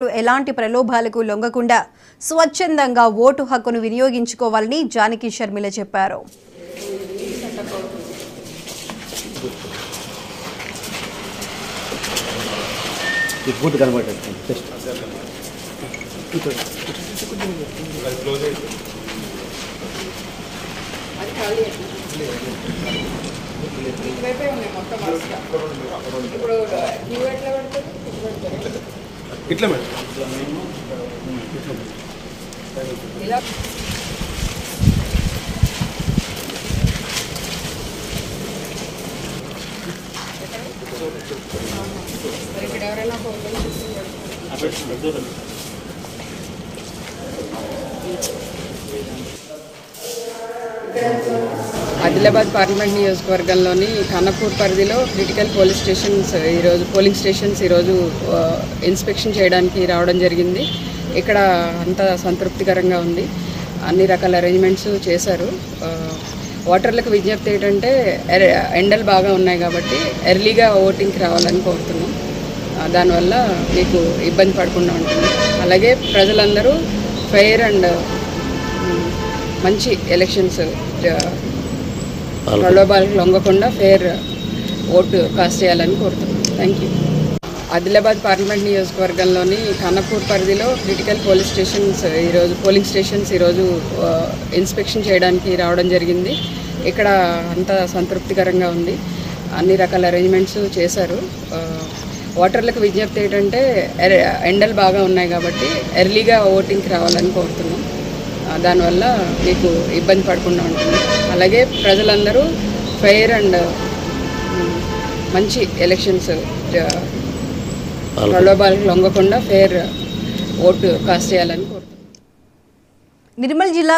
ఎలాంటి ప్రలోభాలకు లొంగకుండా స్వచ్ఛందంగా ఓటు హక్కును వినియోగించుకోవాలని జానకి శర్మిల చెప్పారు. ఇట్లా మేడం ఆదిలాబాద్ పార్లమెంట్ నియోజకవర్గంలోని ఖానాపూర్ పరిధిలో క్రిటికల్ పోలింగ్ స్టేషన్స్ ఈరోజు ఇన్స్పెక్షన్ చేయడానికి రావడం జరిగింది. ఇక్కడ అంతా సంతృప్తికరంగా ఉంది. అన్ని రకాల అరేంజ్మెంట్స్ చేశారు. ఓటర్లకు విజ్ఞప్తి ఏంటంటే ఎండలు బాగా ఉన్నాయి కాబట్టి ఎర్లీగా ఓటింగ్కి రావాలని కోరుతున్నాం. దానివల్ల మీకు ఇబ్బంది పడకుండా ఉంటుంది. అలాగే ప్రజలందరూ ఫెయిర్ అండ్ మంచి ఎలక్షన్స్ ప్రలోభాలకు లొంగకుండా ఫెయిర్ ఓటు కాస్ట్ చేయాలని కోరుతున్నాం. Thank you. ఆదిలాబాద్ పార్లమెంట్ నియోజకవర్గంలోని ఖానాపూర్ పరిధిలో క్రిటికల్ పోలింగ్ స్టేషన్స్ ఈరోజు ఇన్స్పెక్షన్ చేయడానికి రావడం జరిగింది. ఇక్కడ అంతా సంతృప్తికరంగా ఉంది. అన్ని రకాల అరేంజ్మెంట్స్ చేశారు. ఓటర్లకు విజ్ఞప్తి ఏంటంటే ఎండలు బాగా ఉన్నాయి కాబట్టి ఎర్లీగా ఓటింగ్కి రావాలని కోరుతున్నాం. దానివల్ల మీకు ఇబ్బంది పడకుండా ఉంటుంది. అలాగే ప్రజలందరూ ఫెయిర్ అండ్ మంచి ఎలక్షన్స్ ప్రలోభాలకు లొంగకుండా ఫెయిర్ ఓటు కాస్ట్ చేయాలని కోరుతున్నాం. నిర్మల్ జిల్లా